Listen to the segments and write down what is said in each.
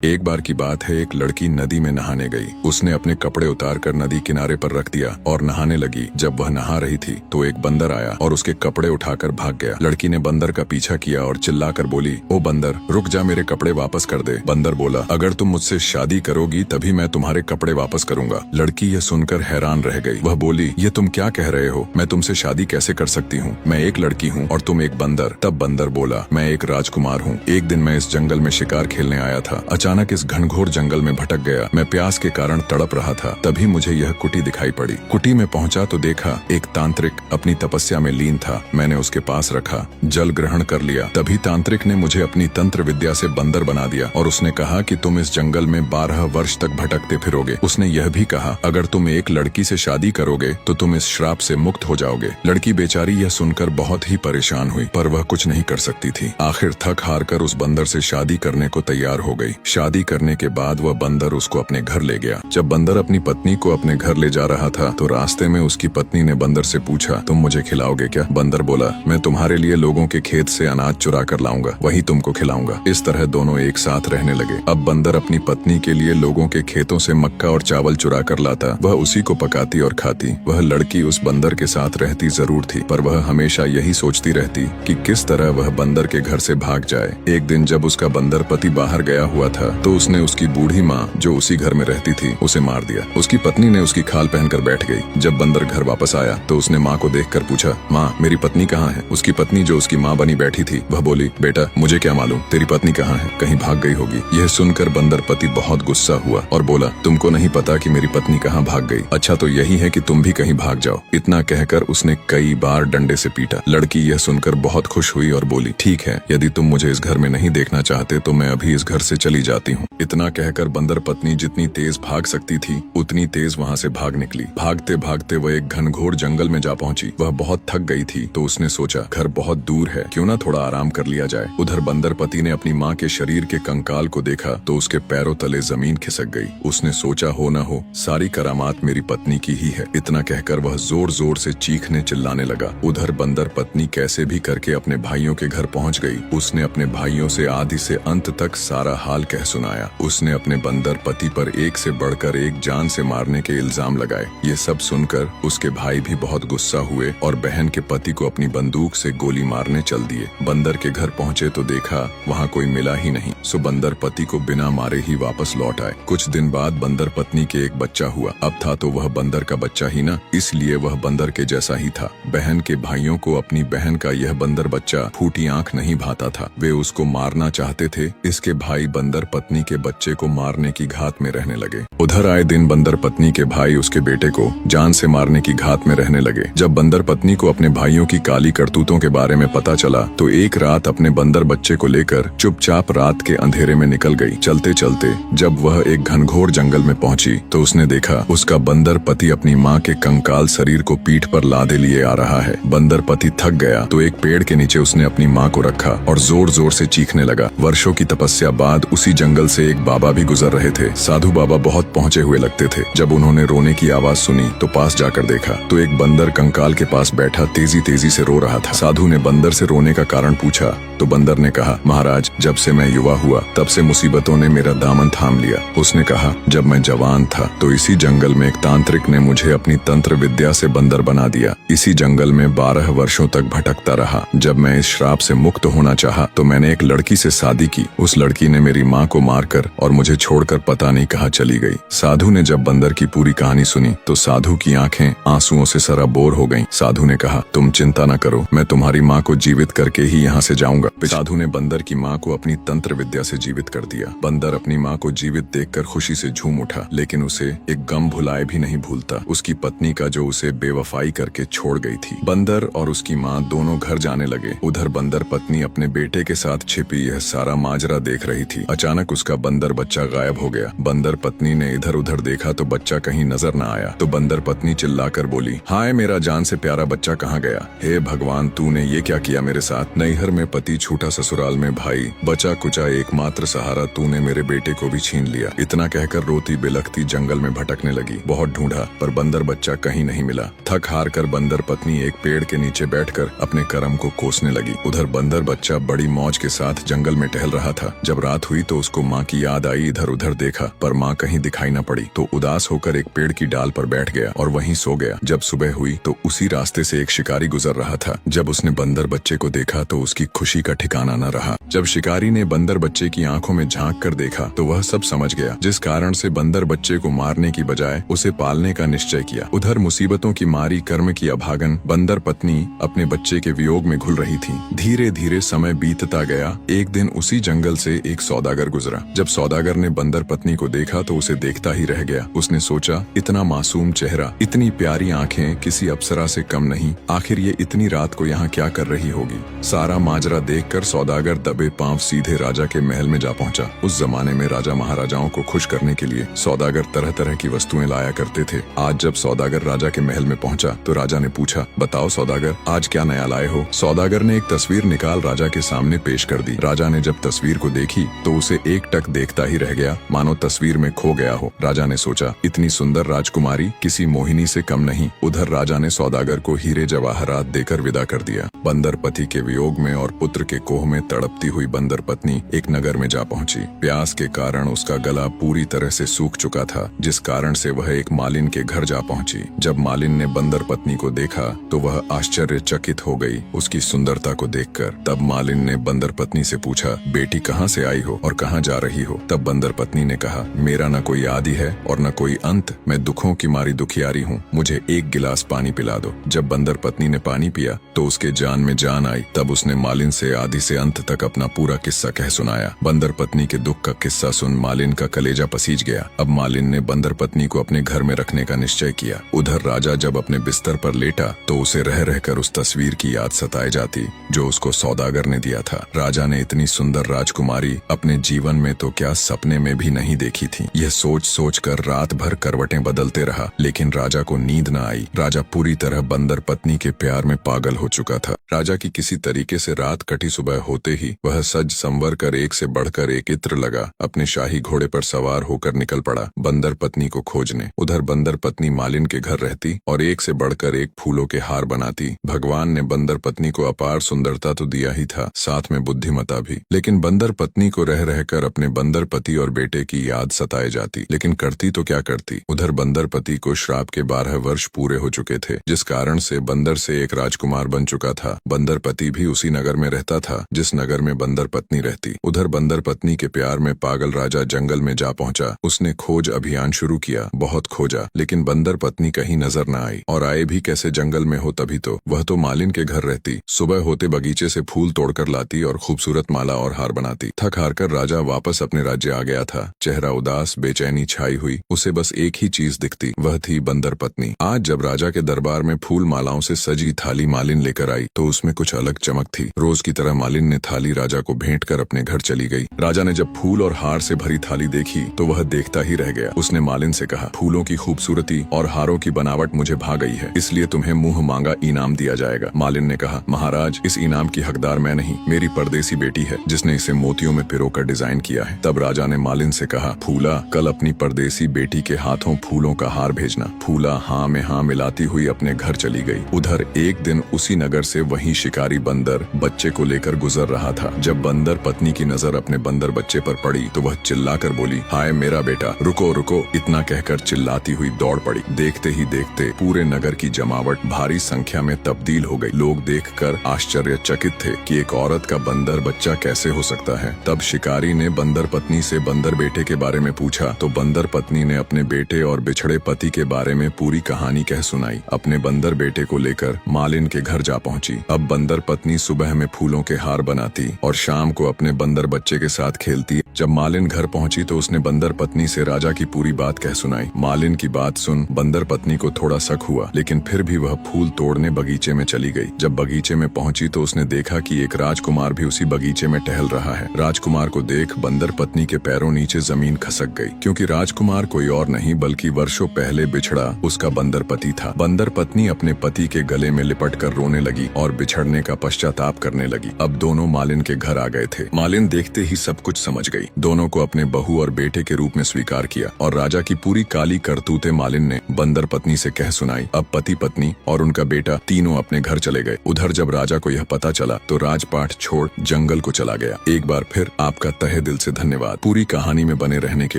एक बार की बात है, एक लड़की नदी में नहाने गई। उसने अपने कपड़े उतारकर नदी किनारे पर रख दिया और नहाने लगी। जब वह नहा रही थी तो एक बंदर आया और उसके कपड़े उठाकर भाग गया। लड़की ने बंदर का पीछा किया और चिल्लाकर बोली, ओ बंदर, रुक जा, मेरे कपड़े वापस कर दे। बंदर बोला, अगर तुम मुझसे शादी करोगी तभी मैं तुम्हारे कपड़े वापस करूंगा। लड़की यह सुनकर हैरान रह गई। वह बोली, ये तुम क्या कह रहे हो? मैं तुमसे शादी कैसे कर सकती हूँ? मैं एक लड़की हूँ और तुम एक बंदर। तब बंदर बोला, मैं एक राजकुमार हूँ। एक दिन मैं इस जंगल में शिकार खेलने आया था। अचानक इस घनघोर जंगल में भटक गया। मैं प्यास के कारण तड़प रहा था। तभी मुझे यह कुटी दिखाई पड़ी। कुटी में पहुंचा तो देखा एक तांत्रिक अपनी तपस्या में लीन था। मैंने उसके पास रखा, जल ग्रहण कर लिया। तभी तांत्रिक ने मुझे अपनी तंत्र विद्या से बंदर बना दिया और उसने कहा कि तुम इस जंगल में 12 वर्ष तक भटकते फिरोगे। उसने यह भी कहा, अगर तुम एक लड़की से शादी करोगे तो तुम इस श्राप से मुक्त हो जाओगे। लड़की बेचारी यह सुनकर बहुत ही परेशान हुई, पर वह कुछ नहीं कर सकती थी। आखिर थक हार कर उस बंदर से शादी करने को तैयार हो गई। शादी करने के बाद वह बंदर उसको अपने घर ले गया। जब बंदर अपनी पत्नी को अपने घर ले जा रहा था तो रास्ते में उसकी पत्नी ने बंदर से पूछा, तुम मुझे खिलाओगे क्या? बंदर बोला, मैं तुम्हारे लिए लोगों के खेत से अनाज चुरा कर लाऊंगा, वही तुमको खिलाऊंगा। इस तरह दोनों एक साथ रहने लगे। अब बंदर अपनी पत्नी के लिए लोगों के खेतों से मक्का और चावल चुरा कर लाता। वह उसी को पकाती और खाती। वह लड़की उस बंदर के साथ रहती जरूर थी, पर वह हमेशा यही सोचती रहती कि किस तरह वह बंदर के घर से भाग जाए। एक दिन जब उसका बंदर पति बाहर गया हुआ था तो उसने उसकी बूढ़ी माँ जो उसी घर में रहती थी उसे मार दिया। उसकी पत्नी ने उसकी खाल पहनकर बैठ गई। जब बंदर घर वापस आया तो उसने माँ को देखकर पूछा, माँ, मेरी पत्नी कहाँ है? उसकी पत्नी जो उसकी माँ बनी बैठी थी वह बोली, बेटा, मुझे क्या मालूम तेरी पत्नी कहाँ है, कहीं भाग गई होगी। यह सुनकर बंदर पति बहुत गुस्सा हुआ और बोला, तुमको नहीं पता कि मेरी पत्नी कहाँ भाग गई? अच्छा तो यही है कि तुम भी कहीं भाग जाओ। इतना कहकर उसने कई बार डंडे से पीटा। लड़की यह सुनकर बहुत खुश हुई और बोली, ठीक है, यदि तुम मुझे इस घर में नहीं देखना चाहते तो मैं अभी इस घर से चली जाती हूँ। इतना कहकर बंदर पत्नी जितनी तेज भाग सकती थी उतनी तेज वहाँ से भाग निकली। भागते भागते वह एक घनघोर जंगल में जा पहुंची। वह बहुत थक गई थी तो उसने सोचा, घर बहुत दूर है, क्यों ना थोड़ा आराम कर लिया जाए। उधर बंदर पति ने अपनी माँ के शरीर के कंकाल को देखा तो उसके पैरों तले जमीन खिसक गई। उसने सोचा, हो न हो सारी करामात मेरी पत्नी की ही है। इतना कहकर वह जोर जोर से चीखने चिल्लाने लगा। उधर बंदर पत्नी कैसे भी करके अपने भाइयों के घर पहुंच गई। उसने अपने भाइयों से आदि से अंत तक सारा हाल कह सुनाया। उसने अपने बंदर पति पर एक से बढ़कर एक जान से मारने के इल्जाम लगाए। ये सब सुनकर उसके भाई भी बहुत गुस्सा हुए और बहन के पति को अपनी बंदूक से गोली मारने चल दिए। बंदर के घर पहुंचे तो देखा वहाँ कोई मिला ही नहीं। सो बंदर पति को बिना मारे ही वापस लौट आए। कुछ दिन बाद बंदर पत्नी के एक बच्चा हुआ। अब था तो वह बंदर का बच्चा ही ना, इसलिए वह बंदर के जैसा ही था। बहन के भाइयों को अपनी बहन का यह बंदर बच्चा फूटी आंख नहीं भाता था। वे उसको मारना चाहते थे। इसके भाई बंदर पत्नी के बच्चे को मारने की घात में रहने लगे। उधर आए दिन बंदर पत्नी के भाई उसके बेटे को जान से मारने की घात में रहने लगे। जब बंदर पत्नी को अपने भाइयों की काली करतूतों के बारे में पता चला तो एक रात अपने बंदर बच्चे को लेकर चुपचाप रात के अंधेरे में निकल गई। चलते चलते जब वह एक घनघोर जंगल में पहुंची तो उसने देखा उसका बंदर पति अपनी माँ के कंकाल शरीर को पीठ पर लादे लिए आ रहा है। बंदर पति थक गया तो एक पेड़ के नीचे उसने अपनी माँ को रखा और जोर जोर से चीखने लगा। वर्षों की तपस्या बाद उसी जंगल से एक बाबा भी गुजर रहे थे। साधु बाबा बहुत पहुंचे हुए लगते थे। जब उन्होंने रोने की आवाज सुनी तो पास जाकर देखा तो एक बंदर कंकाल के पास बैठा तेजी तेजी से रो रहा था। साधु ने बंदर से रोने का कारण पूछा तो बंदर ने कहा, महाराज, जब से मैं युवा हुआ तब से मुसीबतों ने मेरा दामन थाम लिया। उसने कहा, जब मैं जवान था तो इसी जंगल में एक तांत्रिक ने मुझे अपनी तंत्र विद्या से बंदर बना दिया। इसी जंगल में 12 वर्षों तक भटकता रहा। जब मैं इस श्राप से मुक्त होना चाहा तो मैंने एक लड़की से शादी की। उस लड़की ने मेरी माँ को मारकर और मुझे छोड़कर पता नहीं कहाँ चली गई। साधु ने जब बंदर की पूरी कहानी सुनी तो साधु की आंखें आंसुओं से सराबोर हो गईं। साधु ने कहा, तुम चिंता न करो, मैं तुम्हारी माँ को जीवित करके ही यहाँ से जाऊंगा। साधु ने बंदर की माँ को अपनी तंत्र विद्या से जीवित कर दिया। बंदर अपनी माँ को जीवित देखकर खुशी से झूम उठा, लेकिन उसे एक गम भुलाए भी नहीं भूलता, उसकी पत्नी का जो उसे बेवफाई करके छोड़ गई थी। बंदर और उसकी माँ दोनों घर जाने लगे। उधर बंदर पत्नी अपने बेटे के साथ छिपी यह सारा माजरा देख रही थी। अचानक उसका बंदर बच्चा गायब हो गया। बंदर पत्नी ने इधर उधर देखा तो बच्चा कहीं नजर न आया। तो बंदर पत्नी चिल्लाकर बोली, हाय, मेरा जान से प्यारा बच्चा कहाँ गया? हे भगवान, तूने ये क्या किया मेरे साथ? नैहर में पति, छूटा ससुराल में भाई, बचा कुचा एकमात्र सहारा, तूने मेरे बेटे को भी छीन लिया। इतना कहकर रोती बिलखती जंगल में भटकने लगी। बहुत ढूंढा पर बंदर बच्चा कहीं नहीं मिला। थक हार कर बंदर पत्नी एक पेड़ के नीचे बैठकर अपने कर्म को कोसने लगी। उधर बंदर बच्चा बड़ी मौज के साथ जंगल में टहल रहा था। जब रात हुई तो उसको उसको माँ की याद आई। इधर उधर देखा पर माँ कहीं दिखाई न पड़ी तो उदास होकर एक पेड़ की डाल पर बैठ गया और वहीं सो गया। जब सुबह हुई तो उसी रास्ते से एक शिकारी गुजर रहा था। जब उसने बंदर बच्चे को देखा तो उसकी खुशी का ठिकाना न रहा। जब शिकारी ने बंदर बच्चे की आंखों में झांक कर देखा तो वह सब समझ गया, जिस कारण से बंदर बच्चे को मारने की बजाय उसे पालने का निश्चय किया। उधर मुसीबतों की मारी कर्म की अभागन बंदर पत्नी अपने बच्चे के वियोग में घुल रही थी। धीरे धीरे समय बीतता गया। एक दिन उसी जंगल से एक सौदागर गुजरा। जब सौदागर ने बंदर पत्नी को देखा तो उसे देखता ही रह गया। उसने सोचा, इतना मासूम चेहरा, इतनी प्यारी आंखें, किसी अप्सरा से कम नहीं। आखिर ये इतनी रात को यहाँ क्या कर रही होगी। सारा माजरा देखकर सौदागर दबे पांव सीधे राजा के महल में जा पहुंचा। उस जमाने में राजा महाराजाओं को खुश करने के लिए सौदागर तरह तरह की वस्तुएं लाया करते थे। आज जब सौदागर राजा के महल में पहुंचा तो राजा ने पूछा, बताओ सौदागर, आज क्या नया लाए हो। सौदागर ने एक तस्वीर निकाल राजा के सामने पेश कर दी। राजा ने जब तस्वीर को देखी तो उसे एकटक देखता ही रह गया, मानो तस्वीर में खो गया हो। राजा ने सोचा, इतनी सुंदर राजकुमारी किसी मोहिनी से कम नहीं। उधर राजा ने सौदागर को हीरे जवाहरात देकर विदा कर दिया। बंदर पति के वियोग में और पुत्र के कोह में तड़पती हुई बंदर पत्नी एक नगर में जा पहुंची। प्यास के कारण उसका गला पूरी तरह से सूख चुका था, जिस कारण से वह एक मालिन के घर जा पहुंची। जब मालिन ने बंदर पत्नी को देखा तो वह आश्चर्यचकित हो गई उसकी सुंदरता को देखकर। तब मालिन ने बंदर पत्नी से पूछा, बेटी कहाँ से आई हो और कहाँ जा रही हो। तब बंदर पत्नी ने कहा, मेरा न कोई आदि है और न कोई अंत। मैं दुखों की मारी दुखियारी हूँ, मुझे एक गिलास पानी पिला दो। जब बंदर पत्नी ने पानी पिया तो उसके जान में जान आई। तब उसने मालिन से आदि से अंत तक अपना पूरा किस्सा कह सुनाया। बंदर पत्नी के दुख का किस्सा सुन मालिन का कलेजा पसीज गया। अब मालिन ने बंदर पत्नी को अपने घर में रखने का निश्चय किया। उधर राजा जब अपने बिस्तर पर लेटा तो उसे रह रहकर उस तस्वीर की याद सताए जाती जो उसको सौदागर ने दिया था। राजा ने इतनी सुंदर राजकुमारी अपने जीवन में तो क्या सपने में भी नहीं देखी थी। यह सोच सोच कर रात भर करवटें बदलते रहा, लेकिन राजा को नींद न आई। राजा पूरी तरह बंदर पत्नी के प्यार में पागल हो चुका था। राजा की किसी तरीके से रात कटी। सुबह होते ही वह सज संवर कर एक से बढ़कर एक इत्र लगा अपने शाही घोड़े पर सवार होकर निकल पड़ा बंदर पत्नी को खोजने। उधर बंदर पत्नी मालिन के घर रहती और एक से बढ़कर एक फूलों के हार बनाती। भगवान ने बंदर पत्नी को अपार सुंदरता तो दिया ही था, साथ में बुद्धिमता भी। लेकिन बंदर पत्नी को रह रहकर अपने बंदर पति और बेटे की याद सताए जाती। लेकिन करती तो क्या करती। उधर बंदर पति को श्राप के 12 वर्ष पूरे हो चुके थे, जिस कारण से बंदर से एक राजकुमार बन चुका था। बंदर पति भी उसी नगर में रहता था जिस नगर में बंदर पत्नी रहती। उधर बंदर पत्नी के प्यार में पागल राजा जंगल में जा पहुंचा। उसने खोज अभियान शुरू किया, बहुत खोजा, लेकिन बंदर पत्नी कहीं नजर न आई। और आए भी कैसे जंगल में हो तभी तो। वह तो मालिन के घर रहती। सुबह होते बगीचे से फूल तोड़कर लाती और खूबसूरत माला और हार बनाती। थक हार कर राजा वापस अपने राज्य आ गया था। चेहरा उदास, बेचैनी छाई हुई। उसे बस एक ही चीज दिखती, वह थी बंदर पत्नी। आज जब राजा के दरबार में फूल मालाओं से सजी थाली मालिन लेकर आई तो उसमें कुछ अलग चमक थी। रोज की तरह मालिन ने थाली राजा को भेंट कर अपने घर चली गई। राजा ने जब फूल और हार से भरी थाली देखी तो वह देखता ही रह गया। उसने मालिन से कहा, फूलों की खूबसूरती और हारों की बनावट मुझे भा गई है, इसलिए तुम्हें मुंह मांगा इनाम दिया जाएगा। मालिन ने कहा, महाराज, इस इनाम की हकदार मैं नहीं, मेरी परदेसी बेटी है जिसने इसे मोतियों में पिरोकर डिजाइन किया है। तब राजा ने मालिन से कहा, फूला, कल अपनी परदेसी बेटी के हाथों फूलों का हार भेजना। फूला हाँ में हाँ मिलाती हुई अपने घर चली गई। उधर एक दिन उसी नगर से वही शिकारी बंदर बच्चे को लेकर गुजर रहा था। जब बंदर पत्नी की नजर अपने बंदर बच्चे पर पड़ी तो वह चिल्लाकर बोली, हाय मेरा बेटा, रुको रुको। इतना कहकर चिल्लाती हुई दौड़ पड़ी। देखते ही देखते पूरे नगर की जमावट भारी संख्या में तब्दील हो गई। लोग देखकर आश्चर्यचकित थे कि एक औरत का बंदर बच्चा कैसे हो सकता है। तब शिकारी ने बंदर पत्नी से बंदर बेटे के बारे में पूछा तो बंदर पत्नी ने अपने बेटे और बिछड़े पति के बारे में पूरी कहानी कह सुनाई। अपने बंदर बेटे को लेकर मालिन के घर जा पहुंची। अब बंदर पत्नी सुबह में फूलों के हार बनाती और शाम को अपने बंदर बच्चे के साथ खेलती। जब मालिन घर पहुंची तो उसने बंदर पत्नी से राजा की पूरी बात कह सुनाई। मालिन की बात सुन बंदर पत्नी को थोड़ा शक हुआ, लेकिन फिर भी वह फूल तोड़ने बगीचे में चली गई। जब बगीचे में पहुंची तो उसने देखा कि एक राजकुमार भी उसी बगीचे में टहल रहा है। राजकुमार को देख बंदर पत्नी के पैरों नीचे जमीन खसक गई, क्योंकि राजकुमार कोई और नहीं बल्कि वर्षों पहले बिछड़ा उसका बंदर पति था। बंदर पत्नी अपने पति के गले में लिपट कर रोने लगी और बिछड़ने का पश्चाताप करने लगी। अब दोनों मालिन के घर आ गए थे। मालिन देखते ही सब कुछ समझ गई। दोनों को अपने बहू और बेटे के रूप में स्वीकार किया और राजा की पूरी काली करतूतें मालिन ने बंदर पत्नी से कह सुनाई। अब पति पत्नी और उनका बेटा तीनों अपने घर चले गए। उधर जब राजा को यह पता चला तो राजपाट छोड़ जंगल को चला गया। एक बार फिर आपका तहे तहे दिल से धन्यवाद पूरी कहानी में बने रहने के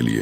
लिए।